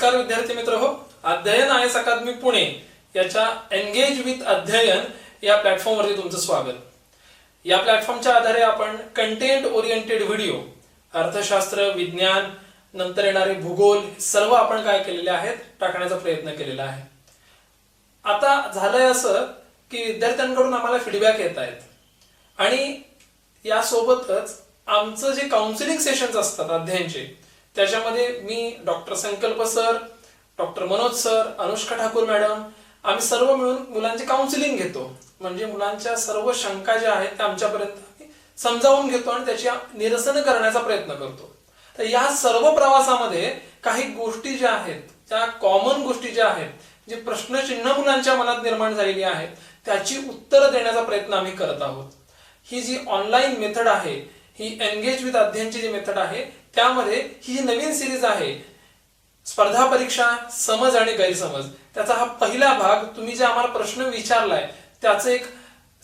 नमस्कार विद्यार्थी मित्र हो, अध्ययन आयएस अकादमी पुणे याच्या एंगेज विथ अध्ययन या प्लॅटफॉर्मवरती तुमचं स्वागत. या प्लॅटफॉर्मच्या आधारे आपण कंटेंट ओरिएंटेड व्हिडिओ, अर्थशास्त्र, विज्ञान, नंतर येणारे भूगोल सर्व आपण काय केलेले आहेत टाकण्याचा प्रयत्न केलेला आहे. आता झालंय असं की विद्यार्थ्यांकडून आम्हाला फीडबॅक येत आहेत आणि यासोबतच आमचं जे काउन्सिलिंग सेशन्स असतात अध्ययनचे, त्याच्यामध्ये मी डॉक्टर संकल्प sir, doctor Manoj sir, Anushka Thakur madam, आम्ही सर्व मिळून मुलांचे काउन्सिलिंग घेतो. म्हणजे मुलांच्या सर्व शंका ज्या आहेत त्या आमच्यापर्यंत समजावून घेतो आणि त्याची निरसन करण्याचा प्रयत्न करतो. तर या सर्व प्रवासामध्ये काही गोष्टी ज्या आहेत, त्या कॉमन गोष्टी ज्या आहेत, जे प्रश्नचिन्ह मुलांच्या मनात निर्माण झालेली आहेत, त्याची उत्तरं देण्याचा प्रयत्न आम्ही करत आहोत. ही जी ऑनलाईन मेथड आहे, ही एंगेज विथ अध्ययनची जी मेथड आहे, त्यामध्ये ही जी नवीन सिरीज आहे स्पर्धा परीक्षा समज आणि गैरसमज, त्याचा हा पहिला भाग. तुम्ही जे आम्हाला प्रश्न विचारलाय त्याचं एक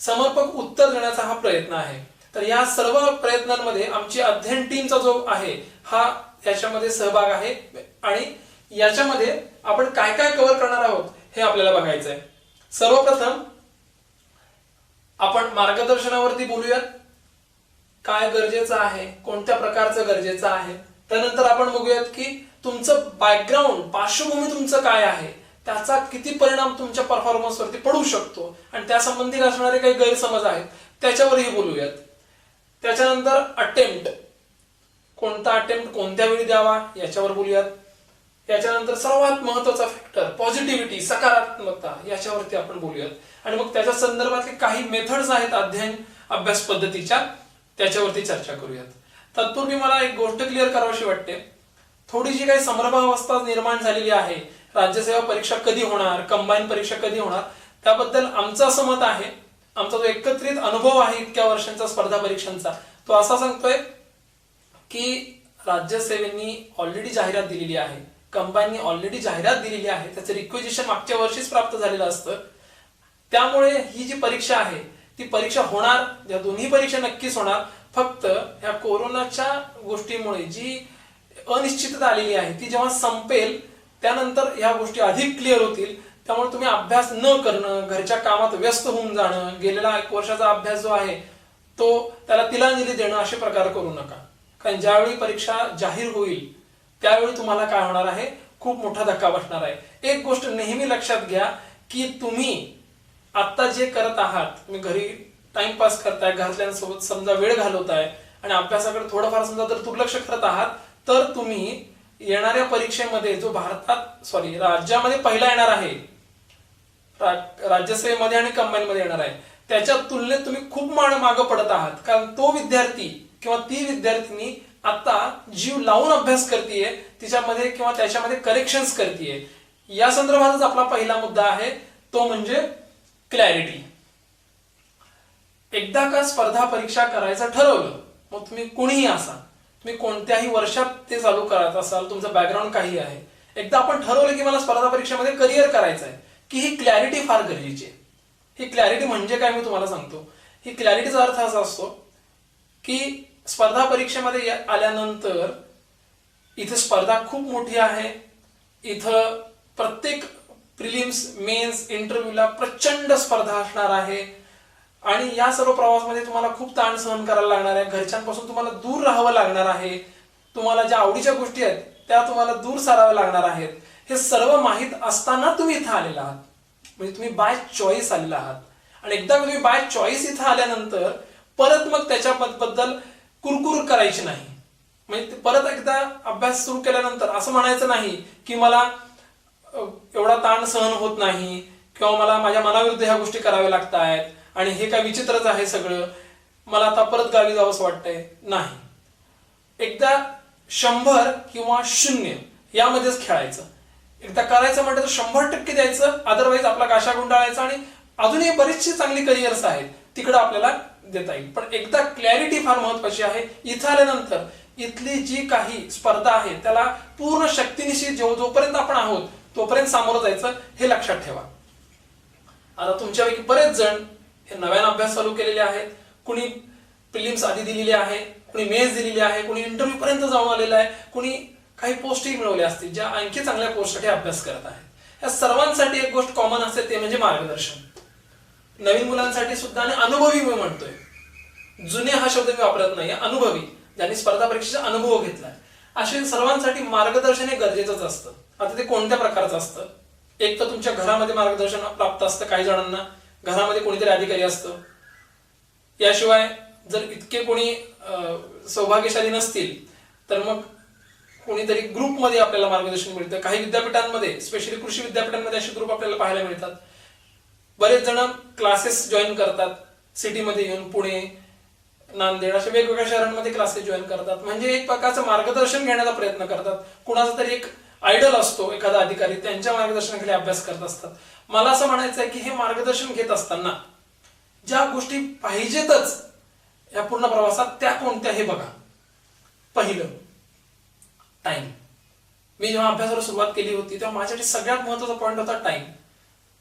समर्पक उत्तर देण्याचा हा प्रयत्न आहे. तर या सर्व प्रयत्नांमध्ये आमची अध्ययन टीमचा जो आहे हा याच्यामध्ये सहभाग आहे आणि याच्यामध्ये आपण काय काय कव्हर करणार आहोत हे आपल्याला बघायचं आहे. सर्वप्रथम आपण मार्गदर्शनावरती बोलूयात. काय गरजेचं आहे, कोणत्या प्रकारचं गरजेचं आहे. त्यानंतर आपण बघूयात की तुमचं बॅकग्राऊंड, पार्श्वभूमी तुमचं काय आहे, त्याचा किती परिणाम तुमच्या परफॉर्मन्सवरती पडू शकतो आणि त्या संबंधित असणारे काही गैरसमज आहेत त्याच्यावरही बोलूयात. त्याच्यानंतर अटेम्प्ट, कोणता अटेम्प्ट कोणत्या वेळी द्यावा याच्यावर बोलूयात. याच्यानंतर सर्वात महत्वाचा फॅक्टर पॉझिटिव्हिटी, सकारात्मकता, याच्यावरती आपण बोलूयात. आणि मग त्याच्या संदर्भातले काही मेथड्स आहेत अध्ययन अभ्यास पद्धतीच्या, त्याच्यावरती चर्चा करूयात. तत्पूर्वी मला एक गोष्ट क्लिअर करावीशी वाटते. थोडी जी काही संभ्रमावस्था निर्माण झालेली आहे, राज्यसेवा परीक्षा कधी होणार, कंबाईन परीक्षा कधी होणार, त्याबद्दल आमचं असं मत आहे, आमचा जो एकत्रित अनुभव आहे इतक्या वर्षांचा स्पर्धा परीक्षांचा, तो असा सांगतोय की राज्यसेवेनी ऑलरेडी जाहिरात दिलेली आहे, कंबाईननी ऑलरेडी जाहिरात दिलेली आहे, त्याचं रिक्वेजिशन मागच्या वर्षीच प्राप्त झालेलं असतं. त्यामुळे ही जी परीक्षा आहे ती परीक्षा होणार, या दोन्ही परीक्षा नक्कीच होणार. फक्त ह्या कोरोनाच्या गोष्टीमुळे जी अनिश्चितता आलेली आहे ती जेव्हा संपेल त्यानंतर ह्या गोष्टी अधिक क्लिअर होतील. त्यामुळे तुम्ही अभ्यास न करणं, घरच्या कामात व्यस्त होऊन जाणं, गेलेला 1 वर्षाचा अभ्यास जो आहे तो त्याला तिलांजली देणं, असे प्रकार करू नका. कारण ज्यावेळी परीक्षा जाहीर होईल त्यावेळी तुम्हाला काय होणार आहे, खूप मोठा धक्का बसणार आहे. एक गोष्ट नेहमी लक्षात घ्या की तुम्ही आता जे करत आहात, तुम्ही घरी टाइमपास करताय, घरातल्यांसोबत समजा वेळ घालवताय आणि अभ्यासाकडे थोडंफार समजा जर दुर्लक्ष करत आहात, तर तुम्ही येणाऱ्या परीक्षेमध्ये जो राज्यामध्ये पहिला येणार आहे, राज्यसेवेमध्ये आणि कंबाईनमध्ये येणार आहे, त्याच्या तुलनेत तुम्ही खूप मागं पडत आहात. कारण तो विद्यार्थी किंवा ती विद्यार्थिनी आता जीव लावून अभ्यास करतेय, तिच्यामध्ये किंवा त्याच्यामध्ये करेक्शन्स करतेय. या संदर्भातच आपला पहिला मुद्दा आहे, तो म्हणजे क्लॅरिटी. एकदा का स्पर्धा परीक्षा करायचं ठरवलं, मग तुम्ही कोणीही असा, तुम्ही कोणत्याही वर्षात ते चालू करत असाल, तुमचं बॅकग्राऊंड काही आहे, एकदा आपण ठरवलं की मला स्पर्धा परीक्षेमध्ये करिअर करायचं आहे, की ही क्लॅरिटी फार गरजेची आहे. ही क्लॅरिटी म्हणजे काय मी तुम्हाला सांगतो. ही क्लॅरिटीचा अर्थ असा असतो की स्पर्धा परीक्षेमध्ये आल्यानंतर इथे स्पर्धा खूप मोठी आहे, इथं प्रत्येक प्रिलिम्स, मेन्स, इंटरव्ह्यूला प्रचंड स्पर्धा असणार आहे आणि या सर्व प्रवासामध्ये तुम्हाला खूप ताण सहन करायला लागणार आहे, घरच्यांपासून तुम्हाला दूर राहावं लागणार आहे, तुम्हाला ज्या आवडीच्या गोष्टी आहेत त्या तुम्हाला दूर साराव्या लागणार आहेत. हे सर्व माहीत असताना तुम्ही इथं आलेला आहात, म्हणजे तुम्ही बाय चॉईस आलेला आहात. आणि एकदा तुम्ही बाय चॉईस इथं आल्यानंतर परत मग त्याच्याबद्दल कुरकुर करायची नाही. म्हणजे परत एकदा अभ्यास सुरू केल्यानंतर असं म्हणायचं नाही की मला एवढा ताण सहन होत नाही किंवा मला माझ्या मनाविरुद्ध ह्या गोष्टी कराव्या लागत आहेत आणि हे काय विचित्रच आहे सगळं, मला आता परत गावी जावंसं वाटतंय. नाही, एकदा 100 किंवा 0 यामध्येच खेळायचं. एकदा करायचं म्हटलं तर 100% द्यायचं, अदरवाईज आपला गाशा गुंडाळायचा आणि अजूनही बरीचशी चांगली करिअर्स आहेत तिकडं आपल्याला देता येईल. पण एकदा क्लॅरिटी फार महत्वाची आहे. इथं आल्यानंतर इथली जी काही स्पर्धा आहे त्याला पूर्ण शक्तीनिशी जोपर्यंत आपण आहोत तोपर्यंत सामोरं जायचं, हे लक्षात ठेवा. आता तुमच्यापैकी बरेच जण हे नव्याने अभ्यास चालू केलेले आहेत. कुणी प्रिलिम्स आधी दिलेली आहे, कुणी मेन्स दिलेली आहे, कुणी इंटरव्ह्यू पर्यंत जाऊन आलेलं आहे, कुणी काही पोस्टही मिळवल्या असतील ज्या आणखी चांगल्या पोस्टसाठी अभ्यास करत आहेत. या सर्वांसाठी एक गोष्ट कॉमन असते ते म्हणजे मार्गदर्शन. नवीन मुलांसाठी सुद्धा आणि अनुभवी मी म्हणतोय, जुने हा शब्द मी वापरत नाही, अनुभवी ज्यांनी स्पर्धा परीक्षेचा अनुभव घेतलाय असे सर्वांसाठी मार्गदर्शन हे गरजेचंच असतं. आता ते कोणत्या प्रकारचं असतं? एक तर तुमच्या घरामध्ये मार्गदर्शन प्राप्त असतं, काही जणांना घरामध्ये कोणीतरी अधिकारी असतं. याशिवाय जर इतके कोणी सौभाग्यशाली नसतील तर मग कोणीतरी ग्रुपमध्ये आपल्याला मार्गदर्शन मिळतं. काही विद्यापीठांमध्ये, स्पेशली कृषी विद्यापीठांमध्ये असे ग्रुप आपल्याला पाहायला मिळतात. बरेच जण क्लासेस जॉईन करतात, सिटीमध्ये येऊन पुणे, नांदेड अशा वेगवेगळ्या शहरांमध्ये क्लासेस जॉईन करतात. म्हणजे एक प्रकारचं मार्गदर्शन घेण्याचा प्रयत्न करतात. कुणाचा तरी एक आयडल असतो एखादा अधिकारी, त्यांच्या मार्गदर्शनाखाली अभ्यास करत असतात. मला असं म्हणायचं आहे की हे मार्गदर्शन घेत असताना ज्या गोष्टी पाहिजेतच या पूर्ण प्रवासात त्या कोणत्या हे बघा. पहिलं, टाइम. मी जेव्हा अभ्यासाला सुरुवात केली होती तेव्हा माझ्यासाठी सगळ्यात महत्वाचा पॉईंट होता टाइम.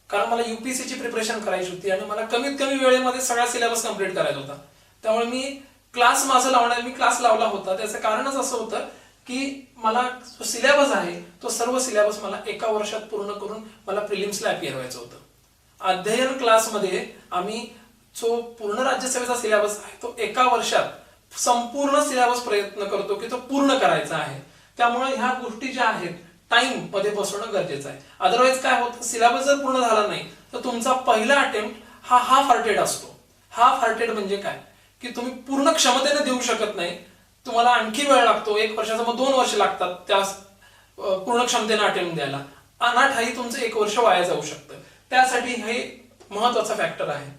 कारण मला युपीएससीची प्रिपरेशन करायची होती आणि मला कमीत कमी वेळेमध्ये सगळा सिलेबस कम्प्लीट करायचा होता. त्यामुळे मी क्लास लावला होता. त्याचं कारणच असं होतं की मला जो सिलेबस आहे तो सर्व सिलेबस मला एका वर्षात पूर्ण करून मला प्रिलिम्सला अपियर व्हायचं होतं. अध्ययन क्लासमध्ये आम्ही जो पूर्ण राज्यसेवेचा सिलेबस आहे तो एका वर्षात संपूर्ण सिलेबस प्रयत्न करतो की तो पूर्ण करायचा आहे. त्यामुळे ह्या गोष्टी ज्या आहेत टाइम मध्ये बसवणं गरजेचं आहे. अदरवाईज काय होतं, सिलेबस जर पूर्ण झाला नाही तर तुमचा पहिला अटेम्प्ट हा हाफ हार्टेड असतो. हाफ हार्टेड म्हणजे काय की तुम्ही पूर्ण क्षमतेने देऊ शकत नाही, तुम्हाला आणखी वेळ लागतो. 1 वर्षाचा मग 2 वर्ष लागतात त्या पूर्ण क्षमतेने अटेम्प्ट द्यायला. अनाठाई तुमचं 1 वर्ष वाया जाऊ शकतं. त्यासाठी हे महत्वाचा फॅक्टर आहे.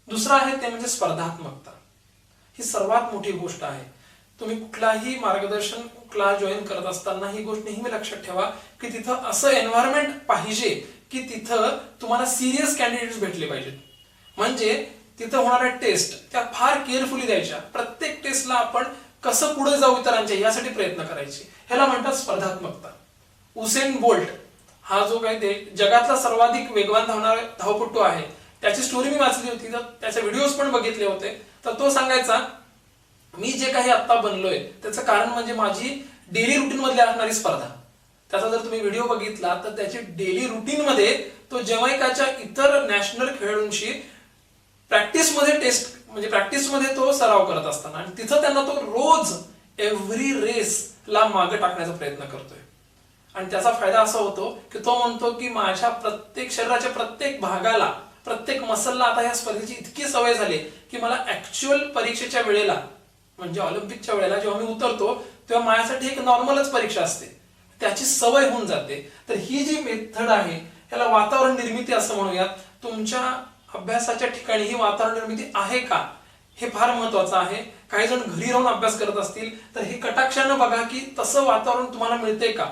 दुसरा आहे ते म्हणजे स्पर्धात्मकता. ही सर्वात मोठी गोष्ट आहे. तुम्ही कुठलाही मार्गदर्शन क्लास जॉईन करत असताना ही गोष्ट नेहमी लक्षात ठेवा की तिथं असं एन्व्हायरमेंट पाहिजे की तिथं तुम्हाला सिरियस कॅन्डिडेट्स भेटले पाहिजेत. म्हणजे तिथं होणाऱ्या टेस्ट त्या फार केअरफुली द्यायच्या. प्रत्येक टेस्टला आपण कसं पुढे जाऊ इतरांच्या यासाठी प्रयत्न करायचे. ह्याला म्हणतात स्पर्धात्मकता. उसेन बोल्ट हा जो काही जगातला सर्वाधिक वेगवान धावणारा धावपटू आहे त्याची स्टोरी मी वाचली होती, तर त्याचे व्हिडिओज पण बघितले होते. तर तो सांगायचा मी जे काही आता बनलोय त्याचं कारण म्हणजे माझी डेली रुटीन मधली असणारी स्पर्धा. त्याचा जर तुम्ही व्हिडिओ बघितला तर त्याची डेली रुटीन मध्ये तो जमैकाच्या इतर नॅशनल खेळाडूंशी प्रॅक्टिसमध्ये तो सराव करत असताना आणि तिथं त्यांना तो रोज एव्हरी रेसला मागे टाकण्याचा प्रयत्न करतोय. आणि त्याचा फायदा असा होतो की तो म्हणतो की माझ्या शरीराच्या प्रत्येक भागाला, प्रत्येक मसलला आता या स्पर्धेची इतकी सवय झाली की मला ऍक्च्युअल परीक्षेच्या वेळेला म्हणजे ऑलिम्पिकच्या वेळेला जेव्हा मी उतरतो तेव्हा माझ्यासाठी एक नॉर्मलच परीक्षा असते, त्याची सवय होऊन जाते. तर ही जी मेथड आहे याला वातावरण निर्मिती असं म्हणूयात. तुमच्या अभ्यासाच्या ठिकाणी ही वातावरण निर्मिती आहे का हे फार महत्वाचं आहे. काही जण घरी राहून अभ्यास करत असतील तर हे कटाक्षानं बघा की तसं वातावरण तुम्हाला मिळतंय का.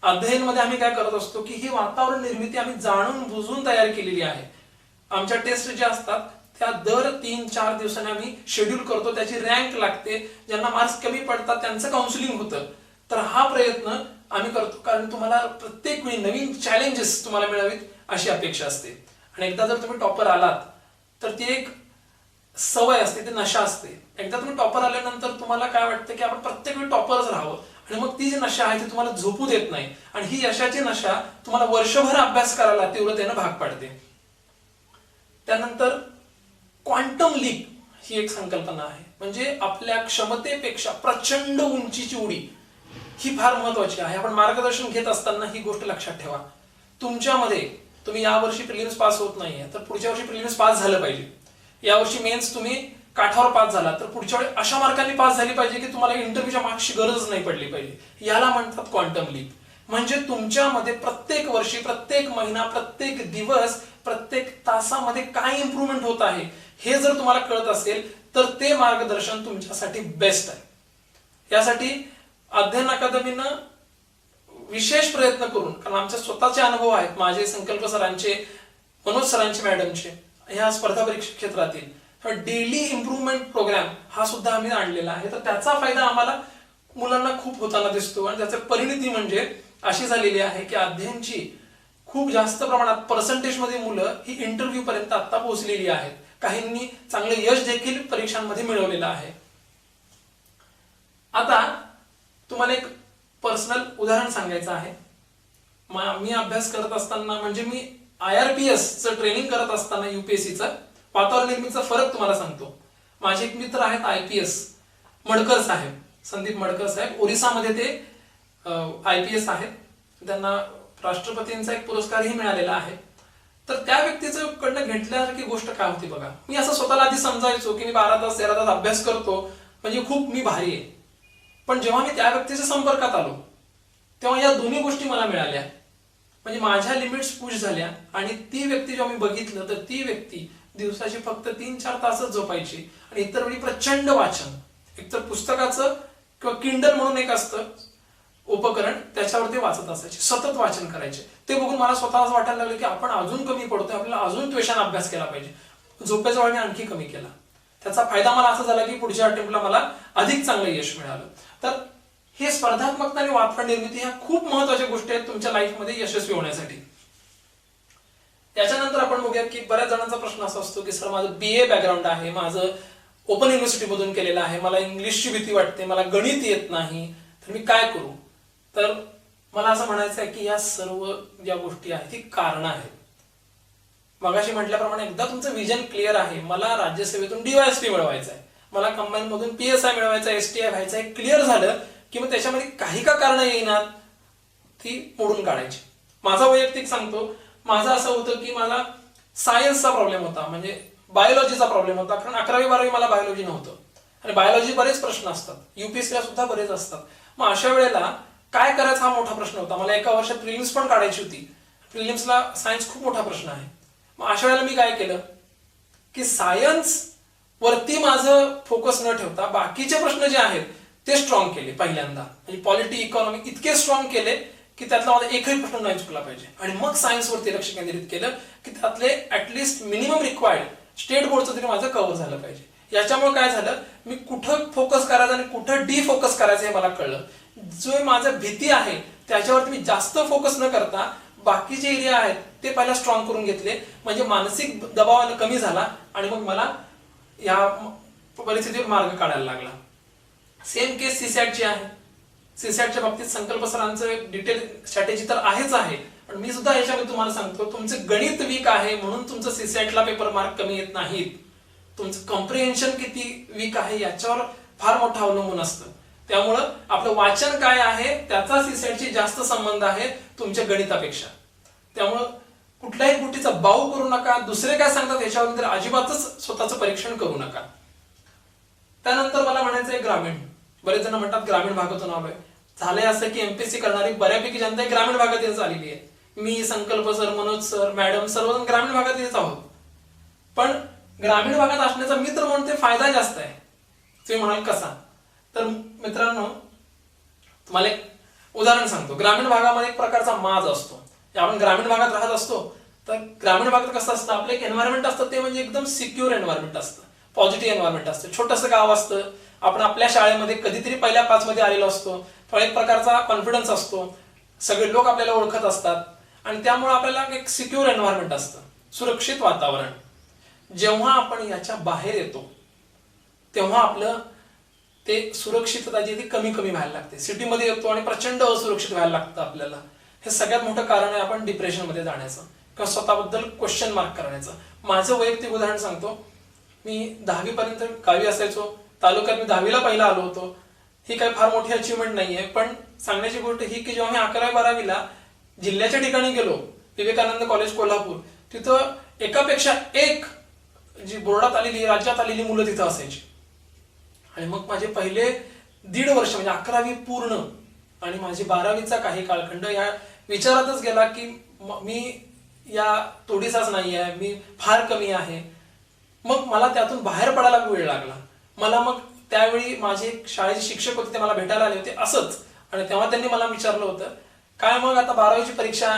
अध्ययनमध्ये आम्ही काय करत असतो की ही वातावरण निर्मिती आम्ही जाणून बुजून तयार केलेली आहे. आमच्या टेस्ट ज्या असतात त्या दर 3-4 दिवसांनी आम्ही शेड्यूल करतो, त्याची रँक लागते. ज्यांना मार्क्स कमी पडतात त्यांचं काउन्सिलिंग होतं. तर हा प्रयत्न आम्ही करतो कारण तुम्हाला प्रत्येक वेळी नवीन चॅलेंजेस तुम्हाला मिळावीत अशी अपेक्षा असते. आणि एकदा जर तुम्ही टॉपर आलात तर ती एक सवय असते, ती नशा असते. एकदा तुम्ही टॉपर आल्यानंतर तुम्हाला काय वाटतं की आपण प्रत्येक वेळी टॉपरच राहावं आणि मग ती जी नशा आहे ती तुम्हाला झोपू देत नाही आणि ही यशाची नशा तुम्हाला वर्षभर अभ्यास करायला तीव्रतेनं भाग पाडते. त्यानंतर क्वांटम लीप ही एक संकल्पना आहे. म्हणजे आपल्या क्षमतेपेक्षा प्रचंड उंचीची उडी ही फार महत्वाची आहे. आपण मार्गदर्शन घेत असताना ही गोष्ट लक्षात ठेवा. तुमच्यामध्ये तुम्ही यावर्षी प्रिलिम्स पास होत नाहीये तर पुढच्या वर्षी प्रिलिम्स पास झालं पाहिजे. यावर्षी मेन्स तुम्ही काठावर पास झाला तर पुढच्या वेळी अशा मार्कांनी पास झाली पाहिजे की तुम्हाला इंटरव्ह्यूच्या मार्क्सची गरज नाही पडली पाहिजे. याला म्हणतात क्वांटम लीप. म्हणजे तुमच्यामध्ये प्रत्येक वर्षी, प्रत्येक महिना, प्रत्येक दिवस, प्रत्येक तासामध्ये काय इम्प्रूव्हमेंट होत आहे हे जर तुम्हाला कळत असेल तर ते मार्गदर्शन तुमच्यासाठी बेस्ट आहे. यासाठी अध्ययन अकादमीनं विशेष प्रयत्न करून, कारण आमचे स्वतःचे अनुभव आहेत, माझे, संकल्प सरांचे, मनोज सरांचे, मॅडमचे, ह्या स्पर्धा परीक्षा क्षेत्रातील डेली इम्प्रूव्हमेंट प्रोग्राम हा सुद्धा आम्ही आणलेला आहे. तर त्याचा फायदा आम्हाला मुलांना खूप होताना दिसतो आणि त्याची परिणिती म्हणजे अशी झालेली आहे की अध्ययनची खूप जास्त प्रमाणात पर्सेंटेजमध्ये मुलं ही इंटरव्ह्यू पर्यंत आता पोहोचलेली आहेत. काहींनी चांगलं यश देखील परीक्षांमध्ये मिळवलेलं आहे. आता तुम्हाला एक पर्सनल उदाहरण सांगायचं आहे. मी अभ्यास करत असताना म्हणजे मी IRPS चं ट्रेनिंग करत असताना UPSCचं वातावरण निर्मितीचा फरक तुम्हाला सांगतो. माझे एक मित्र आहेत IPS मडकर साहेब, संदीप मडकर साहेब, ओरिसामध्ये ते IPS आहेत. त्यांना राष्ट्रपतींचा एक पुरस्कारही मिळालेला आहे. तर त्या व्यक्तीचं कडनं घेतल्यासारखी गोष्ट काय होती बघा. मी असं स्वतःला आधी समजायचो की मी 12 तास 13 तास अभ्यास करतो म्हणजे खूप मी भारी आहे. पण जेव्हा मी त्या व्यक्तीच्या संपर्कात आलो तेव्हा या दोन्ही गोष्टी मला मिळाल्या. म्हणजे माझ्या लिमिट्स पुश झाल्या आणि ती व्यक्ती जेव्हा मी बघितलं तर ती व्यक्ती दिवसाची फक्त 3-4 तासच झोपायची आणि इतर वेळी प्रचंड वाचन, एकतर पुस्तकाचं किंवा किंडल म्हणून एक असतं उपकरण, त्याच्यावरती वाचत असायचे, सतत वाचन करायचे. ते बघून मला स्वतः असं वाटायला लागलं की आपण अजून कमी पडतोय, आपल्याला अजून त्वेषाने अभ्यास केला पाहिजे. झोपेचा वेळ मी आणखी कमी केला. त्याचा फायदा मला असा झाला की पुढच्या अटेम्प्टला मला अधिक चांगलं यश मिळालं. तर हे स्पर्धात्मकता आणि वातावरण निर्मिती ह्या खूप महत्वाच्या गोष्टी आहेत तुमच्या लाईफमध्ये यशस्वी होण्यासाठी. त्याच्यानंतर आपण बघूया की बऱ्याच जणांचा प्रश्न असा असतो की सर माझं BA बॅकग्राऊंड आहे, माझं ओपन युनिव्हर्सिटी मधून केलेलं आहे, मला इंग्लिशची भीती वाटते, मला गणित येत नाही, तर मी काय करू. तर मला असं म्हणायचं आहे की या सर्व ज्या गोष्टी आहेत ती कारणं आहेत. मगाशी म्हटल्याप्रमाणे एकदा तुमचं विजन क्लिअर आहे, मला राज्यसेवेतून DYSP मिळवायचं आहे, मला कंबाईन मधून PSI मिळवायचा, STI व्हायचं आहे, क्लिअर झालं की मग त्याच्यामध्ये काही का कारणं येईनात ती मोडून काढायची. माझा वैयक्तिक सांगतो, माझं असं होतं की मला सायन्सचा प्रॉब्लेम होता, म्हणजे बायोलॉजीचा प्रॉब्लेम होता. कारण 11वी-12वी मला बायोलॉजी नव्हतं आणि बायोलॉजी बरेच प्रश्न असतात, UPSCला सुद्धा बरेच असतात. मग अशा वेळेला काय करायचं हा मोठा प्रश्न होता. मला एका वर्षात प्रिलिम्स पण काढायची होती. प्रिलिम्सला सायन्स खूप मोठा प्रश्न आहे. मग अशा वेळेला मी काय केलं की सायन्स वरती माझं फोकस न ठेवता बाकीचे प्रश्न जे आहेत ते स्ट्रॉंग केले पहिल्यांदा. म्हणजे पॉलिटी, इकॉनॉमी इतके स्ट्रॉंग केले की त्यातला माझा एकही प्रश्न नाही चुकला पाहिजे. आणि मग सायन्सवरती लक्ष केंद्रित केलं की त्यातले ऍटलिस्ट मिनिमम रिक्वायर्ड स्टेट बोर्डचं तरी माझं कव्हर झालं पाहिजे. याच्यामुळे काय झालं, मी कुठं फोकस करायचं आणि कुठं डिफोकस करायचं हे मला कळलं. जो माझं भीती आहे त्याच्यावरती मी जास्त फोकस न करता बाकीचे एरिया आहेत ते पहिला स्ट्रॉंग करून घेतले. म्हणजे मानसिक दबाव कमी झाला आणि मग मला या परिस्थितीवर मार्ग काढायला लागला. सेम केस CSATची आहे. CSATच्या बाबतीत संकल्प सरांचं डिटेल स्ट्रॅटेजी तर आहेच आहे, पण मी सुद्धा याच्यामध्ये तुम्हाला सांगतो, तुमचं गणित वीक आहे म्हणून तुमचं CSATला पेपर मार्क कमी येत नाहीत. तुमचं कॉम्प्रिहेन्शन किती वीक आहे याच्यावर फार मोठं अवलंबून असतं. त्यामुळं आपलं वाचन काय आहे त्याचा CSATशी जास्त संबंध आहे तुमच्या गणितापेक्षा. त्यामुळं कुठल्याही गोष्टीचा बाऊ करू नका. दुसरे काय सांगतात याच्यावर अजिबातच स्वतःचं परीक्षण करू नका. त्यानंतर मला म्हणायचंय ग्रामीण. बरेच जण म्हणतात ग्रामीण भागातून आलोय. झालंय असं की MPSC करणारी बऱ्यापैकी जनता ग्रामीण भागातच आलेली आहे. मी, संकल्प सर, मनोज सर, मॅडम सर्वजण ग्रामीण भागातच आहोत. पण ग्रामीण भागात असण्याचा मित्र म्हणून ते फायदा जास्त आहे. तुम्ही म्हणाल कसा, तर मित्रांनो तुम्हाला एक उदाहरण सांगतो. ग्रामीण भागामध्ये एक प्रकारचा माज असतो. आपण ग्रामीण भागात राहत असतो तर ग्रामीण भागात कसं असतं, आपलं एक एन्व्हायरमेंट असतं ते म्हणजे एकदम सिक्युअर एन्व्हायरमेंट असतं, पॉझिटिव्ह एन्व्हायरमेंट असतं. छोटंसं गाव असतं, आपण आपल्या शाळेमध्ये कधीतरी पहिल्या 5 मध्ये आलेलो असतो, तो एक प्रकारचा कॉन्फिडन्स असतो, सगळे लोक आपल्याला ओळखत असतात आणि त्यामुळे आपल्याला एक सिक्युअर एन्व्हायरमेंट असतं, सुरक्षित वातावरण. जेव्हा आपण याच्या बाहेर येतो तेव्हा आपलं ते सुरक्षितता जी ती कमी कमी व्हायला लागते. सिटीमध्ये येतो आणि प्रचंड असुरक्षित व्हायला लागतं आपल्याला. हे सगळ्यात मोठं कारण आहे आपण डिप्रेशनमध्ये जाण्याचं किंवा स्वतःबद्दल क्वेश्चन मार्क करण्याचं. माझं वैयक्तिक उदाहरण सांगतो. मी 10वी पर्यंत गावी असायचो. तालुक्यात मी 10वीला पहिला आलो होतो. ही काही फार मोठी अचिव्हमेंट नाहीये, पण सांगण्याची गोष्ट ही की जेव्हा मी 11वी-12वीला जिल्ह्याच्या ठिकाणी गेलो, विवेकानंद कॉलेज कोल्हापूर, तिथं एकापेक्षा एक जी बोर्डात आलेली, राज्यात आलेली मुलं तिथं असायची. आणि मग माझे पहिले 1.5 वर्ष म्हणजे 11वी पूर्ण आणि माझी 12वीचा काही कालखंड या विचारातच गेला की मी या तोडीसाच नाही आहे, मी फार कमी आहे. मग मला त्यातून बाहेर पडायला वेळ लागला. मला मग त्यावेळी माझे शाळेचे शिक्षक होते, ते मला भेटायला आले होते असंच. आणि तेव्हा त्यांनी मला विचारलं होतं, काय मग आता 12वीची परीक्षा,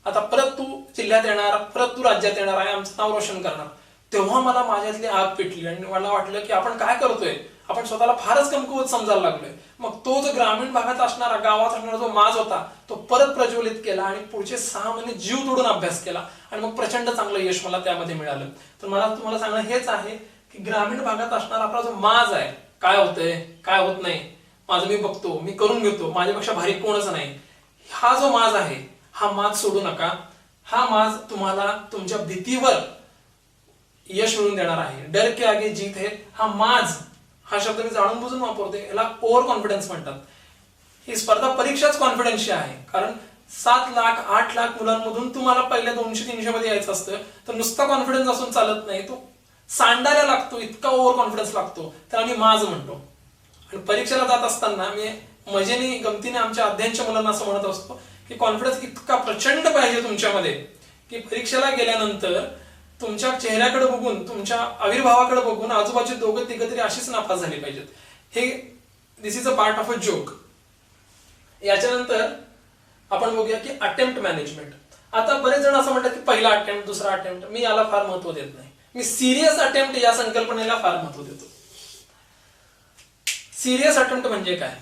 आता परत तू जिल्ह्यात येणार, परत तू राज्यात येणार आहे, आमचं नाव रोशन करणार. तेव्हा मला माझ्यातली आग पेटली आणि मला वाटलं की आपण काय करतोय, आपण स्वतःला फारच कमकुवत समजायला लागलोय. मग तो जो ग्रामीण भागात असणारा, गावात असणारा जो माज होता तो परत प्रज्वलित केला आणि पुढचे 6 महिने जीव तोडून अभ्यास केला आणि मग प्रचंड चांगलं यश मला त्यामध्ये मिळालं. तर मला तुम्हाला सांगणं हेच आहे की ग्रामीण भागात असणारा आपला जो माज आहे, काय होतंय काय होत नाही, माझं मी बघतो, मी करून घेतो, माझ्यापेक्षा भारी कोणच नाही, हा जो माज आहे हा माज सोडू नका. हा माज तुम्हाला तुमच्या भीतीवर यश मिळवून देणार आहे. डर के आगे जीत है. हा माज हा शब्द मी जाणून बुजून वापरते, याला ओव्हर कॉन्फिडन्स म्हणतात. ही स्पर्धा परीक्षाच कॉन्फिडन्सची आहे. कारण 7 लाख 8 लाख मुलांमधून तुम्हाला पहिल्या 200-300 मध्ये यायचं असतं, तर नुसता कॉन्फिडन्स असून चालत नाही, तो सांडायला लागतो, इतका ओव्हर कॉन्फिडन्स लागतो, त्याला आम्ही माज म्हणतो. आणि परीक्षेला जात असताना मी मजेने गमतीने आमच्या अध्ययनच्या मुलांना असं म्हणत असतो की कॉन्फिडन्स इतका प्रचंड पाहिजे तुमच्यामध्ये की परीक्षेला गेल्यानंतर तुमच्या चेहऱ्याकडे बघून, तुमच्या आविर्भावाकडे बघून आजूबाजू दोघं तिघं तरी अशीच नापास झाली पाहिजेत. हे this is a part of a joke. याच्यानंतर आपण बघूया की अटेम्प्ट मॅनेजमेंट. आता बरेच जण असं म्हणतात की पहिला अटेम्प्ट, दुसरा अटेम्प्ट. मी याला फार महत्व देत नाही. मी सिरियस अटेम्प्ट या संकल्पनेला फार महत्व देतो. सिरियस अटेम्प्ट म्हणजे काय?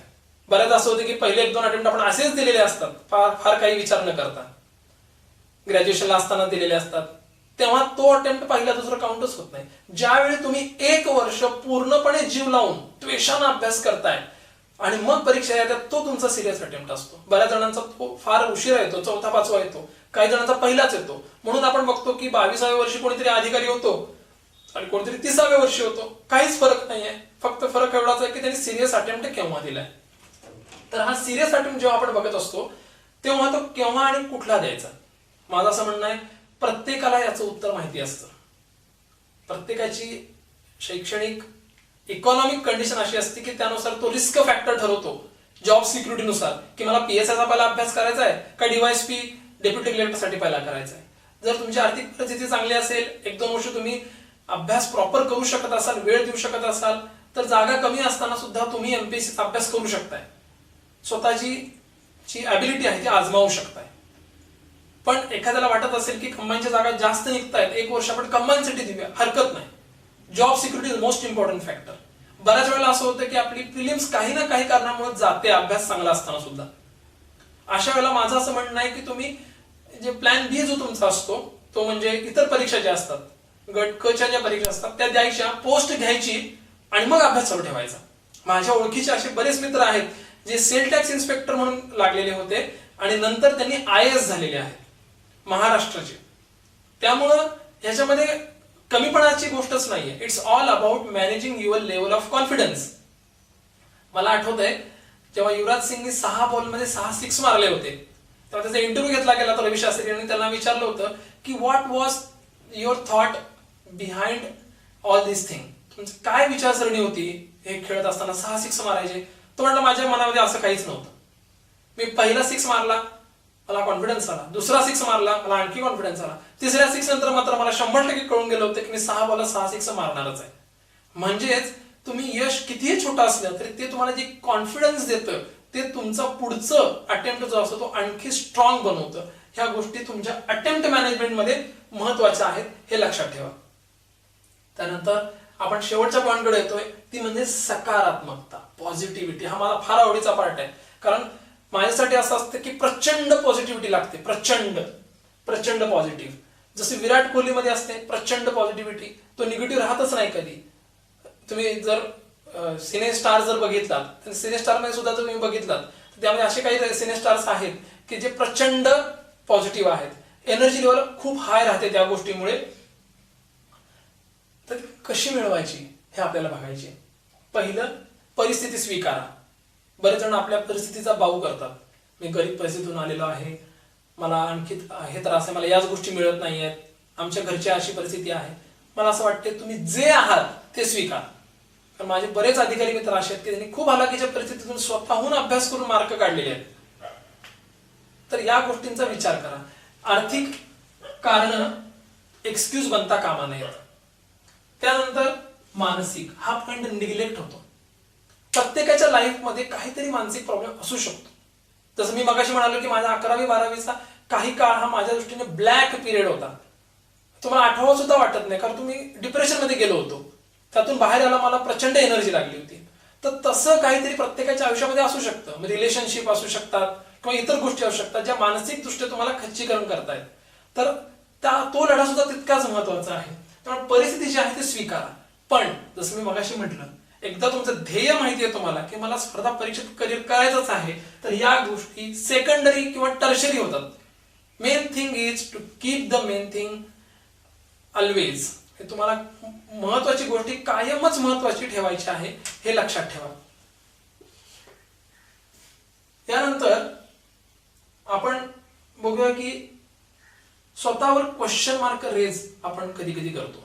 बऱ्याच असं होतं की पहिले 1-2 अटेम्प्ट आपण असेच दिलेले असतात, फार काही विचार न करता, ग्रॅज्युएशनला असताना दिलेले असतात, तेव्हा तो अटेम्प्ट पहिला दुसरा काउंटच होत नाही. ज्यावेळी तुम्ही 1 वर्ष पूर्णपणे जीव लावून त्वेषानं अभ्यास करताय आणि मग परीक्षा येतात, तो तुमचा सिरियस अटेम्प्ट असतो. बऱ्याच जणांचा तो फार उशिरा येतो, 4था-5वा येतो, काही जणांचा पहिलाच येतो. म्हणून आपण बघतो की 22व्या वर्षी कोणीतरी अधिकारी होतो आणि कोणीतरी 30व्या वर्षी होतो. काहीच फरक नाहीये, फक्त फरक एवढाच आहे की त्यांनी सिरियस अटेम्प्ट केव्हा दिलाय. तर हा सिरियस अटेम्प्ट जेव्हा आपण बघत असतो तेव्हा तो केव्हा आणि कुठला द्यायचा. माझं असं म्हणणं आहे, प्रत्येकाला याचं उत्तर माहिती असतं. प्रत्येकाची शैक्षणिक इकॉनॉमिक कंडिशन अशी असते की त्यानुसार तो रिस्क फॅक्टर ठरवतो जॉब सिक्युरिटीनुसार की मला पीएसआयचा पहिला अभ्यास करायचा आहे का डीवायएसपी डेप्युटी कलेक्टरसाठी पहिला करायचा आहे. जर तुमची आर्थिक परिस्थिती चांगली असेल, 1-2 वर्ष तुम्ही अभ्यास प्रॉपर करू शकत असाल, वेळ देऊ शकत असाल, तर जागा कमी असताना सुद्धा तुम्ही एमपीएससीचा अभ्यास करू शकताय. स्वतःची जी ॲबिलिटी आहे ती आजमावू शकताय. पण एखाद्याला वाटत असेल की कंबाईनच्या जागा जास्त निघतायत, 1 वर्ष आपण कंबाईनसाठी देऊया, हरकत नाही. Job security is most important factor. बऱ्याच वेळेला असं होतं की आपली प्रिलिम्स काही ना काही कारणामुळे जाते अभ्यास चांगला असताना सुद्धा. अशा वेळेला माझं असं म्हणणं आहे की तुम्ही जे प्लॅन बी जो तुमचा असतो, तो म्हणजे इतर परीक्षा ज्या असतात, गट क च्या ज्या परीक्षा असतात त्या द्यायच्या, पोस्ट घ्यायची आणि मग अभ्यास चालू ठेवायचा. माझ्या ओळखीचे असे बरेच मित्र आहेत जे सेल टॅक्स इन्स्पेक्टर म्हणून लागलेले होते आणि नंतर त्यांनी IAS झालेले आहेत महाराष्ट्राचे. त्यामुळं ह्याच्यामध्ये कमीपणाची गोष्टच नाहीये. It's all about managing your level of confidence. मला आठवत आहे जेव्हा युवराज सिंगनी 6 बॉलमध्ये 6 सिक्स मारले होते तेव्हा त्याचा इंटरव्ह्यू घेतला गेला तो रवी शास्त्री यांनी. त्यांना विचारलं होतं की what was your thought behind all this thing. तुमची काय विचारसरणी होती हे खेळत असताना 6 सिक्स मारायचे? तो म्हटलं माझ्या मनामध्ये असं काहीच नव्हतं. मी पहिला 6 मारला, मला कॉन्फिडन्स आला. दुसरा 6 मारला, मला आणखी कॉन्फिडन्स आला. तिसऱ्या 6 नंतर मात्र मला 100% कळून गेलं होतं की मी 6 बॉलला 6 सिक्स मारणारच आहे. म्हणजेच तुम्ही यश कितीही छोटं असलं तरी ते तुम्हाला जे कॉन्फिडन्स देतं ते तुमचं पुढचं अटेम्प्ट जो असतो तो आणखी स्ट्रॉंग बनवतं. ह्या गोष्टी तुमच्या अटेम्प्ट मॅनेजमेंटमध्ये महत्वाच्या आहेत, हे लक्षात ठेवा. त्यानंतर आपण शेवटच्या पॉईंटकडे येतोय, ती म्हणजे सकारात्मकता, पॉझिटिव्हिटी. हा मला फार आवडीचा पार्ट आहे. कारण माझ्यासाठी असं असतं की प्रचंड पॉझिटिव्हिटी लागते, प्रचंड प्रचंड पॉझिटिव्ह. जसे विराट कोहलीमध्ये असते प्रचंड पॉझिटिव्हिटी, तो निगेटिव्ह राहतच नाही कधी. तुम्ही जर सिने स्टार जर बघितलात तर सिने स्टार मध्ये सुद्धा जर तुम्ही बघितलात तर त्यामध्ये असे काही सिने स्टार्स आहेत की जे प्रचंड पॉझिटिव्ह आहेत. एनर्जी लेवल खूप हाय राहते त्या गोष्टीमुळे. तर कशी मिळवायची हे आपल्याला बघायचे. पहिलं, परिस्थिती स्वीकारा. बरेच जण आपल्या परिस्थितीचा बाऊ करतात. मी गरीब परिस्थितीतून आलेलो आहे, मला आणखी हे त्रास आहे, मला याच गोष्टी मिळत नाहीयेत, आमच्या घरची अशी परिस्थिती आहे. मला असं वाटते तुम्ही जे आहात ते स्वीकार. तर माझे बरेच अधिकारी मित्र असे आहेत की त्यांनी खूप हालाकीच्या परिस्थितीतून स्वतःहून अभ्यास करून मार्क काढलेले आहेत. तर या गोष्टींचा विचार करा. आर्थिक कारण एक्सक्यूज बनता कामा नयेत. त्यानंतर मानसिक, हा पॉइंट निग्लेक्ट होतो. प्रत्येकाच्या लाईफमध्ये काहीतरी मानसिक प्रॉब्लेम असू शकतो. जसं मी मगाशी म्हणालो की माझा 11वी-12वीचा काही काळ हा माझ्या दृष्टीने ब्लॅक पिरियड होता. तुम्हाला आठवावं सुद्धा वाटत नाही कारण तुम्ही डिप्रेशन मध्ये गेलो होतो. त्यातून बाहेर यायला मला प्रचंड एनर्जी लागली होती. तर तसं काहीतरी प्रत्येकाच्या आयुष्यामध्ये असू शकतं. रिलेशनशिप असू शकतात किंवा इतर गोष्टी असू शकतात ज्या मानसिक दृष्ट्या तुम्हाला खच्चीकरण करतायत. तर तो लढा सुद्धा तितकाच महत्वाचा आहे. त्यामुळे परिस्थिती जी आहे ती स्वीकारा. पण जसं मी मगाशी म्हटलं, एकदा तुमचं ध्येय माहिती आहे तुम्हाला की मला स्पर्धा परीक्षेत करिअर करायचंच आहे, तर या गोष्टी सेकंडरी किंवा टर्शरी होतात. Main thing is to keep the main thing always. हे तुम्हाला महत्वाची गोष्टी कायमच महत्वाची ठेवायची आहे, हे लक्षात ठेवा. त्यानंतर आपण बघूया की स्वतःवर क्वेश्चन मार्क रेज आपण कधी कधी करतो.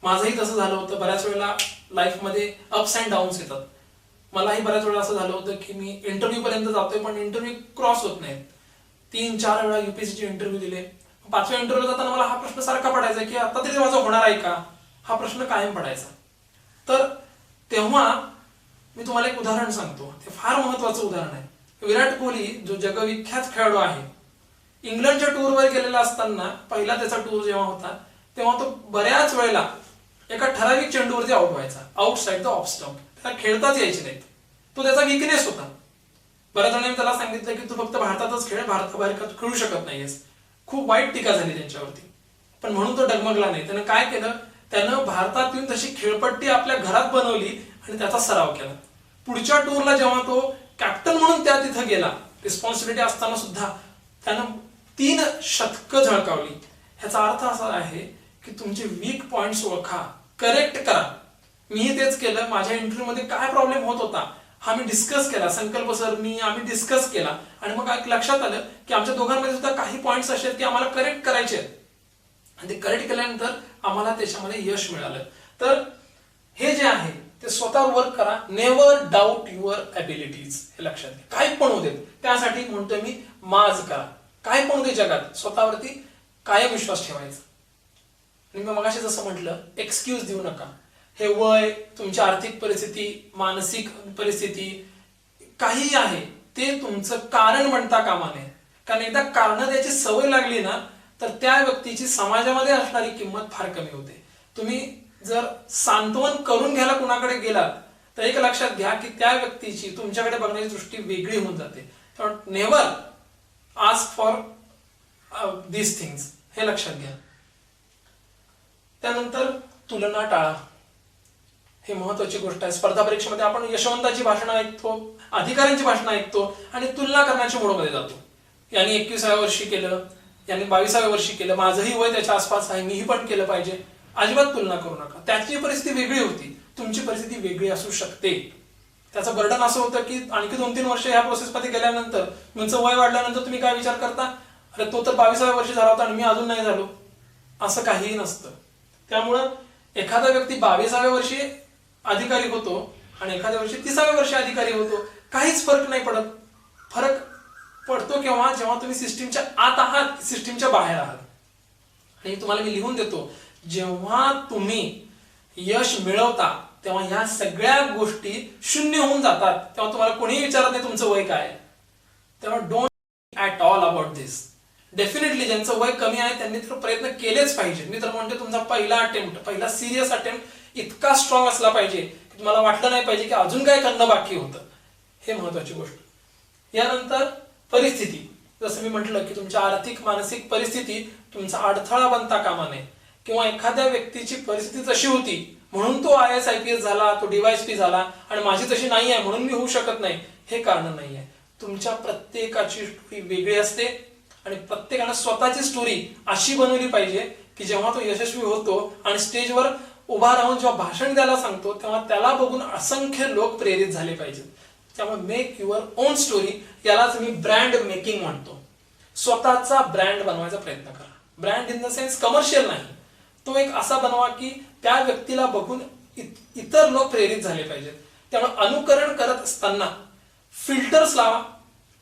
माझंही तसं झालं होतं. बऱ्याच वेळेला लाईफमध्ये अप्स अँड डाऊन्स येतात. मलाही बऱ्याच वेळा असं झालं होतं की मी इंटरव्ह्यू पर्यंत जातोय पण इंटरव्ह्यू क्रॉस होत नाहीत. 3-4 वेळा युपीएससीचे इंटरव्ह्यू दिले. 5व्या इंटरव्ह्यू जाताना मला हा प्रश्न सारखा पडायचा की आता तरी माझं होणार आहे का, हा प्रश्न कायम पडायचा. तर तेव्हा मी तुम्हाला एक उदाहरण सांगतो, ते फार महत्वाचं उदाहरण आहे. विराट कोहली जो जगविख्यात खेळाडू आहे, इंग्लंडच्या टूरवर गेलेला असताना पहिला त्याचा टूर जेव्हा होता तेव्हा तो बऱ्याच वेळेला एका ठराविक चेंडूवरती आउट व्हायचा, आउटसाइड द ऑफ स्टंप. त्याला खेळताच यायचे नाहीत. तो त्याचा विकनेस होता. बऱ्याच जणांनी त्याला सांगितलं की तू फक्त भारतातच खेळ, भारताबाहेर खेळू शकत नाहीयेस. खूप वाईट टीका झाली त्यांच्यावरती, पण म्हणून तो डगमगला नाही. त्यानं काय केलं, त्यानं भारतात येऊन तशी खेळपट्टी आपल्या घरात बनवली आणि त्याचा सराव केला. पुढच्या टूरला जेव्हा तो कॅप्टन म्हणून त्या तिथं गेला, रिस्पॉन्सिबिलिटी असताना सुद्धा त्यानं 3 शतकं झळकावली. ह्याचा अर्थ असा आहे की तुमचे वीक पॉइंट्स ओळखा, करेक्ट करा. मीही तेच केलं. माझ्या इंटरव्ह्यू मध्ये काय प्रॉब्लेम होत होता हा मी डिस्कस केला. संकल्प सर, आम्ही डिस्कस केला आणि मग लक्षात आलं की आमच्या दोघांमध्ये सुद्धा काही पॉइंट्स असे आहेत की आम्हाला करेक्ट करायचे आहेत आणि ते करेक्ट केल्यानंतर आम्हाला त्याच्यामध्ये यश मिळालं. तर हे जे आहे ते स्वतःवर वर्क करा. नेव्हर डाऊट युअर ॲबिलिटीज, हे लक्षात घ्या. काय पण होऊ देत, त्यासाठी म्हणतोय मी माज करा. काय पण होते जगात, स्वतःवरती कायम विश्वास ठेवायचा. आणि मी मगाशी जसं म्हटलं, एक्सक्यूज देऊ नका. हे वय, तुमची आर्थिक परिस्थिती, मानसिक परिस्थिती काही आहे ते तुमचं कारण म्हणता कामा नये. कारण एकदा कारण द्यायची सवय लागली ना तर त्या व्यक्तीची समाजामध्ये असणारी किंमत फार कमी होते. तुम्ही जर सांत्वन करून घ्यायला कुणाकडे गेलात तर एक लक्षात घ्या की त्या व्यक्तीची तुमच्याकडे बघण्याची दृष्टी वेगळी होऊन जाते. Never ask for this things, हे लक्षात घ्या. त्यानंतर तुलना टाळा. हे महत्वाची गोष्ट आहे. स्पर्धा परीक्षेमध्ये आपण यशवंताची भाषणं ऐकतो, अधिकाऱ्यांची भाषणं ऐकतो आणि तुलना करण्याच्या मोडमध्ये जातो. यांनी 21व्या वर्षी केलं, यांनी 22व्या वर्षी केलं, माझंही वय त्याच्या आसपास आहे, मीही पण केलं पाहिजे. अजिबात तुलना करू नका. त्याची परिस्थिती वेगळी होती, तुमची परिस्थिती वेगळी असू शकते. त्याचं बर्डन असं होतं की आणखी 2-3 वर्ष ह्या प्रोसेसमध्ये गेल्यानंतर, तुमचं वय वाढल्यानंतर तुम्ही काय विचार करता, अरे तो तर 22व्या वर्षी झाला होता आणि मी अजून नाही झालो. असं काहीही नसतं. त्यामुळं एखादा व्यक्ती 22व्या वर्षी अधिकारी होतो आणि एखाद्या वर्षी 30व्या वर्षी अधिकारी होतो, काहीच फरक नाही पडत. फरक पडतो केव्हा, जेव्हा तुम्ही सिस्टीमच्या आत आहात, सिस्टीमच्या बाहेर आहात. आणि तुम्हाला मी लिहून देतो, जेव्हा तुम्ही यश मिळवता तेव्हा ह्या सगळ्या गोष्टी शून्य होऊन जातात. तेव्हा तुम्हाला कोणीही विचारत नाही तुमचं वय काय. तेव्हा don't at all about this. Definitely ज्यांचं वय कमी आहे त्यांनी तर प्रयत्न केलेच पाहिजे. मी तर म्हणते तुमचा पहिला सिरियस अटेम्प्ट इतका स्ट्रॉंग असला पाहिजे की तुम्हाला वाटलं नाही पाहिजे की अजून काय करणं बाकी होतं. हे महत्वाची गोष्ट. यानंतर परिस्थिती, जसं मी म्हटलं की तुमच्या आर्थिक मानसिक परिस्थिती तुमचा अडथळा बनता कामा नये. किंवा एखाद्या व्यक्तीची परिस्थिती तशी होती म्हणून तो IAS IPS झाला, तो DYSP झाला आणि माझी तशी नाही आहे म्हणून मी होऊ शकत नाही, हे कारण नाही आहे. तुमच्या प्रत्येकाची स्टोरी वेगळी असते आणि प्रत्येकानं स्वतःची स्टोरी अशी बनवली पाहिजे की जेव्हा तो यशस्वी होतो आणि स्टेजवर उभा राहून जेव्हा भाषण द्यायला सांगतो तेव्हा त्याला बघून असंख्य लोक प्रेरित झाले पाहिजेत. त्यामुळे मेक युअर ओन स्टोरी, यालाच मी ब्रँड मेकिंग म्हणतो. स्वतःचा ब्रँड बनवायचा प्रयत्न करा. Brand in the sense commercial नाही, तो एक असा बनवा की त्या व्यक्तीला बघून इतर लोक प्रेरित झाले पाहिजेत. त्यामुळे अनुकरण करत असताना फिल्टर्स लावा.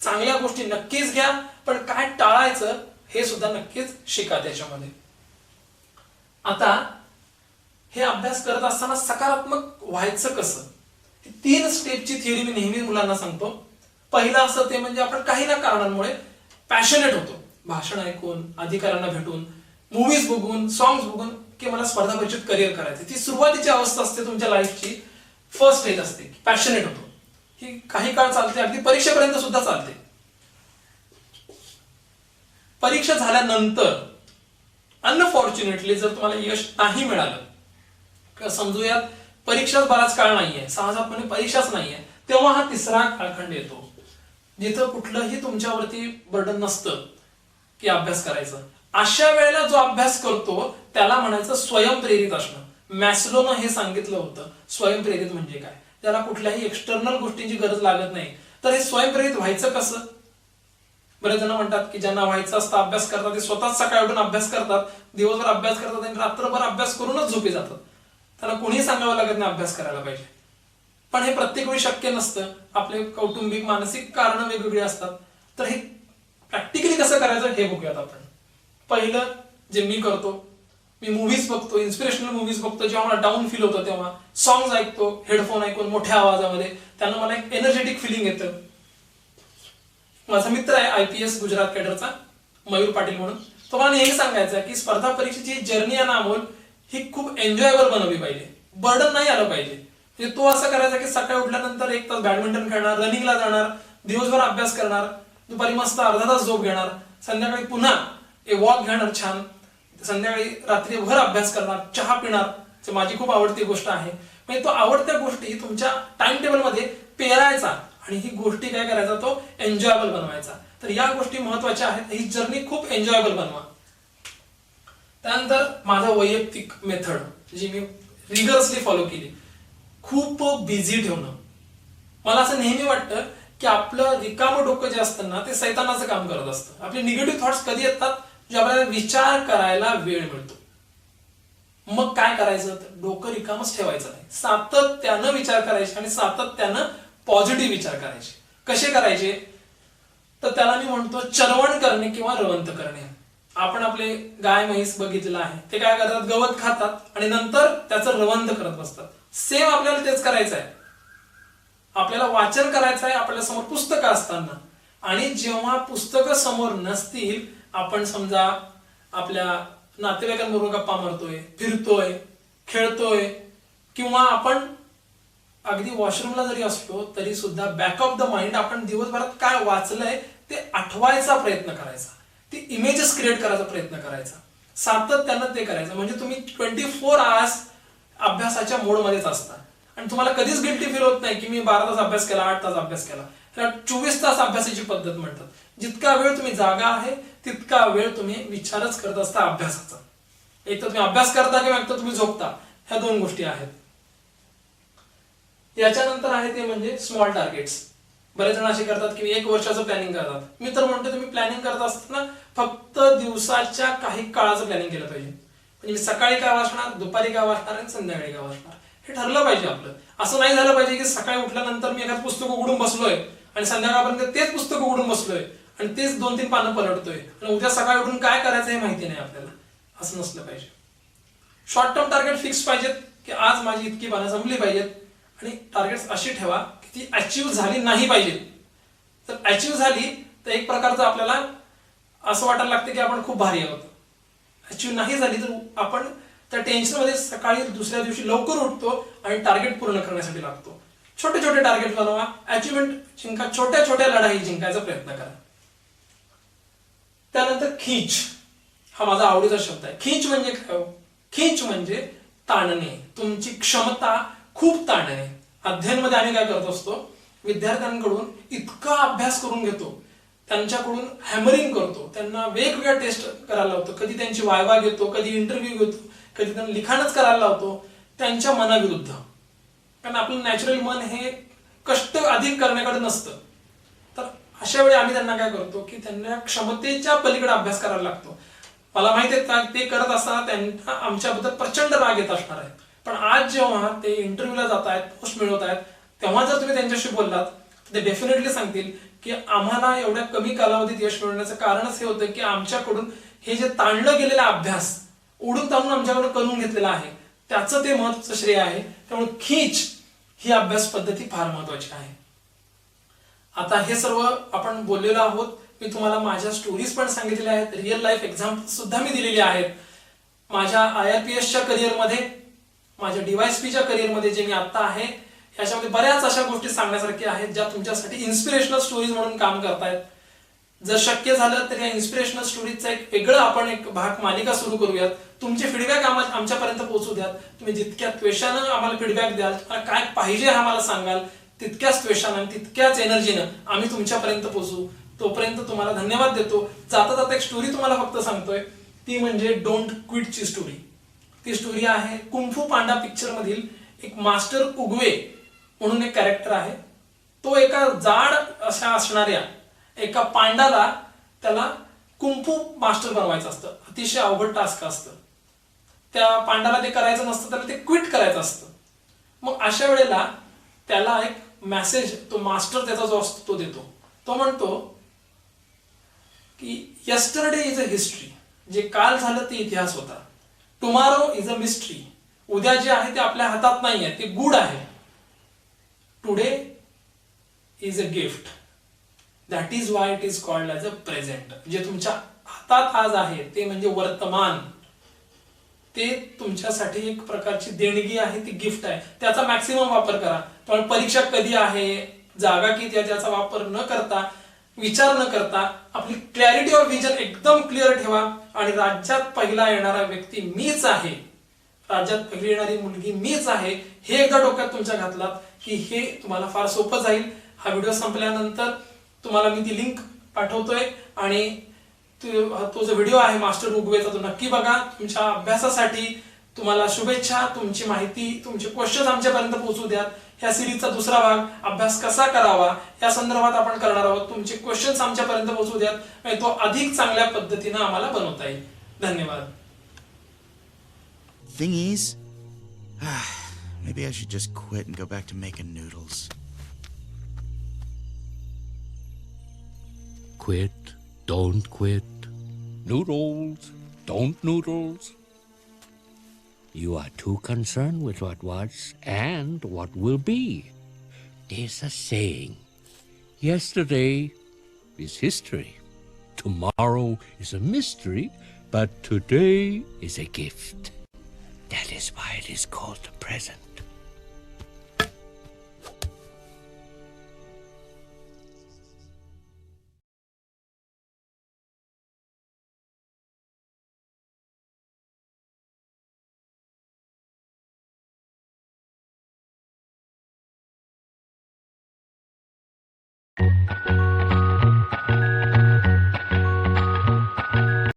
चांगल्या गोष्टी नक्कीच घ्या, पण काय टाळायचं हे सुद्धा नक्कीच शिका त्याच्यामध्ये. आता हे अभ्यास करत असताना सकारात्मक व्हायचं कसं, 3 स्टेपची थिअरी मी नेहमी मुलांना सांगतो. पहिलं असं ते म्हणजे आपण काही ना कारणांमुळे पॅशनेट होतो. भाषण ऐकून, अधिकाऱ्यांना भेटून, मूवीज बघून, सॉंग्स बघून की मला स्पर्धा परीक्षेत करिअर करायचं. ती सुरुवातीची अवस्था असते तुमच्या लाईफची, फर्स्ट स्टेज असते की पॅशनेट होतो. ही काही काळ चालते, अगदी परीक्षेपर्यंत सुद्धा चालते. परीक्षा झाल्यानंतर अनफॉर्च्युनेटली जर तुम्हाला यश नाही मिळालं, किंवा समजूयात परीक्षाच बराच काळ नाहीये, सहजपणे परीक्षाच नाहीये, तेव्हा हा तिसरा कालखंड येतो जिथं कुठलंही तुमच्यावरती बर्डन नसतं की अभ्यास करायचं. अशा वेळेला जो अभ्यास करतो त्याला म्हणायचं स्वयंप्रेरित असणं. मॅस्लोनं हे सांगितलं होतं स्वयंप्रेरित म्हणजे काय, त्याला कुठल्याही एक्सटर्नल गोष्टींची गरज लागत नाही. तर हे स्वयंप्रेरित व्हायचं कसं? बरेच जण म्हणतात की ज्यांना व्हायचं असतं अभ्यास करतात ते स्वतःच सकाळी उठून अभ्यास करतात, दिवसभर अभ्यास करतात आणि रात्रभर अभ्यास करूनच झोपी जातात. त्यांना कोणीही सांगावं लागत नाही अभ्यास करायला पाहिजे. पण हे प्रत्येक वेळी शक्य नसतं, आपले कौटुंबिक मानसिक कारण वेगवेगळी असतात. तर हे प्रॅक्टिकली कसं करायचं हे बघूयात आपण. पहिलं जे मी करतो, मी मूव्हीज बघतो, इन्स्पिरेशनल मूव्हीज बघतो. जेव्हा मला डाऊन फील होतं तेव्हा सॉंग्स ऐकतो, हेडफोन ऐकून मोठ्या आवाजामध्ये, त्यानं मला एक एनर्जेटिक फिलिंग येतं. माझा मित्र आहे IPS गुजरात कॅडरचा मयूर पाटील म्हणून, तो मला नेहमी सांगायचा की स्पर्धा परीक्षेची जर्नी आहे ना अमोल, ही खूप एन्जॉयबल बनवली पाहिजे, बर्डन नाही आलं पाहिजे. म्हणजे तो असं करायचा की सकाळी उठल्यानंतर 1 तास बॅडमिंटन खेळणार, रनिंगला जाणार, दिवसभर अभ्यास करणार, दुपारी मस्त अर्धा तास झोप घेणार, संध्याकाळी पुन्हा एक वॉक घेणार छान, संध्याकाळी रात्रीभर अभ्यास करणार, चहा पिणार, माझी खूप आवडती गोष्ट आहे. म्हणजे तो आवडत्या गोष्टी तुमच्या टाइम टेबल मध्ये पेरायचा आणि ही गोष्टी काय करायचा, तो एन्जॉयबल बनवायचा. तर या गोष्टी महत्वाच्या आहेत. ही जर्नी खूप एन्जॉयबल बनवा. त्यानंतर माझं वैयक्तिक मेथड जी मी रिगरसली फॉलो केली, खूप बिझी ठेवणं. मला असं नेहमी वाटतं की आपलं रिकामं डोकं जे असतं ना ते सैतानाचं काम करत असतं. आपले निगेटिव्ह थॉट्स कधी येतात, जे आपल्याला विचार करायला वेळ मिळतो. मग काय करायचं, तर डोकं रिकामच ठेवायचं नाही, सातत्यानं विचार करायचे आणि सातत्यानं पॉझिटिव्ह विचार करायचे. कसे करायचे, तर त्याला मी म्हणतो चरवण करणे किंवा रवंत करणे. आपण आपले गाय म्हैस बघितलं आहे, ते काय करतात, गवत खातात आणि नंतर त्याचं रवंत करत बसतात. सेम आपल्याला तेच करायचं आहे. आपल्याला वाचन करायचं आहे आपल्या समोर पुस्तकं असताना, आणि जेव्हा पुस्तकं समोर नसतील, आपण समजा आपल्या नातेवाईकांबरोबर गप्पा मारतोय, फिरतोय, खेळतोय, किंवा आपण अगदी वॉशरूमला जरी असलो तरी सुद्धा बॅक ऑफ द माइंड आपण दिवसभरात काय वाचलंय ते आठवायचा प्रयत्न करायचा, ती इमेजेस क्रिएट करायचा प्रयत्न करायचा, सातत्यानं ते करायचं. म्हणजे तुम्ही 24 आवर्स अभ्यासाच्या मोडमध्येच असता आणि तुम्हाला कधीच गिल्टी फील होत नाही की मी 12 तास अभ्यास केला, 8 तास अभ्यास केला. 24 तास अभ्यासाची पद्धत म्हणतात. जितका वेळ तुम्ही जागा आहे तितका वेळ तुम्ही विचारच करत असता अभ्यासाचा. एक तर तुम्ही अभ्यास करता किंवा एक तर तुम्ही झोपता, ह्या 2 गोष्टी आहेत. याच्यानंतर आहे ते म्हणजे स्मॉल टार्गेट्स. बरेच जण असे करतात की 1 वर्षाचं प्लॅनिंग करतात. मी तर म्हणतो तुम्ही प्लॅनिंग करत असताना फक्त दिवसाच्या काही काळाचं प्लॅनिंग केलं पाहिजे. म्हणजे मी सकाळी काय वाचणार, दुपारी काय वाचणार आणि संध्याकाळी काय वाचणार, हे ठरलं पाहिजे आपलं. असं नाही झालं पाहिजे की सकाळी उठल्यानंतर मी एखादं पुस्तक उघडून बसलोय आणि संध्याकाळपर्यंत तेच पुस्तक उघडून बसलोय आणि तेच 2-3 पानं पलटतोय आणि उद्या सकाळी उठून काय करायचं हे माहिती नाही आपल्याला. असं नसलं पाहिजे. शॉर्ट टर्म टार्गेट फिक्स पाहिजेत की आज माझी इतकी पानं संपली पाहिजेत, आणि टार्गेट्स अशी ठेवा की ती अचीव्ह झाली नाही पाहिजे. तर अचीव्ह झाली तर एक प्रकारचं आपल्याला असं वाटायला लागतं की आपण खूप भारी आहोत. अचीव्ह नाही झाली तर आपण त्या टेन्शनमध्ये सकाळी दुसऱ्या दिवशी लवकर उठतो आणि टार्गेट पूर्ण करण्यासाठी लागतो. छोटे छोटे टार्गेट बनवा, अचिव्हमेंट जिंका, छोट्या छोट्या लढाई जिंकायचा प्रयत्न करा. त्यानंतर खीच, हा माझा आवडीचा शब्द आहे. खीच म्हणजे काय? खीच म्हणजे ताणणे, तुमची क्षमता खूप ताणणे. अध्ययनमध्ये आम्ही काय करत असतो, विद्यार्थ्यांकडून इतका अभ्यास करून घेतो, त्यांच्याकडून हॅमरिंग करतो, त्यांना वेगवेगळ्या टेस्ट करायला लावतो, कधी त्यांची वायवा घेतो, कधी इंटरव्ह्यू घेतो, कधी त्यांना लिखाणच करायला लावतो त्यांच्या मनाविरुद्ध. कारण आपलं नॅचरल मन हे कष्ट अधिक करण्याकडे नसतं. तर अशा वेळी आम्ही त्यांना काय करतो की त्यांना क्षमतेच्या पलीकडे अभ्यास करायला लागतो. मला माहिती आहे का ते करत असताना त्यांना आमच्याबद्दल प्रचंड राग येत असणार आहे, पण आज जेव्हा ते इंटरव्ह्यूला जात आहेत, पोस्ट मिळवत आहेत, तेव्हा जर तुम्ही त्यांच्याशी बोललात ते डेफिनेटली सांगतील की आम्हाला एवढ्या कमी कालावधीत यश मिळवण्याचं कारणच हे होतं की आमच्याकडून हे जे ताणलं गेलेला अभ्यास ओढून ताणून आमच्याकडून करून घेतलेला आहे, त्याचं ते महत्वाचं श्रेय आहे. त्यामुळे खीच ही अभ्यास पद्धती फार महत्वाची आहे. आता हे सर्व आपण बोललेलो आहोत. मी तुम्हाला माझ्या स्टोरीज पण सांगितलेल्या आहेत, रिअल लाईफ एक्झाम्पल सुद्धा मी दिलेली आहेत. माझ्या IRPSच्या करिअरमध्ये, माझ्या DYSPच्या करिअरमध्ये जे मी आता आहे, ह्याच्यामध्ये बऱ्याच अशा गोष्टी सांगण्यासारख्या आहेत ज्या तुमच्यासाठी इन्स्पिरेशनल स्टोरीज म्हणून काम करतायत. जर शक्य झालं तर या इन्स्पिरेशनल स्टोरीजचा एक वेगळं आपण एक भाग मालिका सुरू करूयात. तुमचे फीडबॅक आमच्यापर्यंत पोहोचू द्यात. तुम्ही जितक्या त्वेषानं आम्हाला फीडबॅक द्याल, तुम्हाला काय पाहिजे हा आम्हाला सांगाल, तितक्याच त्वेषानं तितक्याच एनर्जीनं आम्ही तुमच्यापर्यंत पोहोचू. तोपर्यंत तुम्हाला धन्यवाद देतो. जाता जाता एक स्टोरी तुम्हाला फक्त सांगतोय, ती म्हणजे डोंट क्विटची स्टोरी. ती स्टोरी आहे कुंफू पांडा पिक्चर मधील एक मास्टर उगवे म्हणून एक कॅरेक्टर आहे. तो एका जाड अशा असणाऱ्या एका पांडाला त्याला कुंफू मास्टर बनवायचं असतं. अतिशय अवघड टास्क असतं. त्या पांडाला ते करायचं नसतं, त्याला ते क्विट करायचं असतं. मग अशा वेळेला त्याला एक मेसेज तो मास्टर त्याचा जो असतो तो देतो. तो म्हणतो की यस्टरडे इज अ हिस्ट्री, जे काल झालं ते इतिहास होता. टुमारो इज अ मिस्ट्री, उद्या जे आहे ते आपल्या हातात नाहीये, ते गूढ आहे. Today is a gift, that is why it is called as a present. जे तुमच्या हातात आज आहे ते म्हणजे वर्तमान, ते तुमच्यासाठी एक प्रकारची देणगी आहे, ती गिफ्ट आहे. त्याचा मॅक्सिमम वापर करा. पण परीक्षा कधी आहे, जागा किती आहे, त्याचा वापर न करता, विचार न करता आपली क्लॅरिटी ऑफ विजन एकदम क्लिअर ठेवा. आणि राज्यात पहिला येणारा व्यक्ती मीच आहे, राज्यात पहिली येणारी मुलगी मीच आहे, हे एकदा डोक्यात तुमच्या घातलात की हे तुम्हाला फार सोपं जाईल. हा व्हिडिओ संपल्यानंतर तुम्हाला मी ती लिंक पाठवतोय आणि तो जो व्हिडिओ आहे मास्टर उगवेचा तो नक्की बघा. तुमच्या अभ्यासासाठी तुम्हाला शुभेच्छा. तुमची माहिती, तुमचे क्वेश्चन आमच्यापर्यंत पोहोचू द्यात. ह्या सिरीजचा दुसरा भाग अभ्यास कसा करावा या संदर्भात आपण करणार आहोत. तुमचे क्वेश्चन्स आमच्यापर्यंत पोहोचू द्यात आणि तो अधिक चांगल्या पद्धतीने आम्हाला बनवता येईल. धन्यवाद. Thing is, maybe I should just quit and go back to making noodles. Quit, don't quit. Noodles, don't noodles. You are too concerned with what was and what will be. There's a saying, yesterday is history, tomorrow is a mystery, but today is a gift. That is why it is called the present.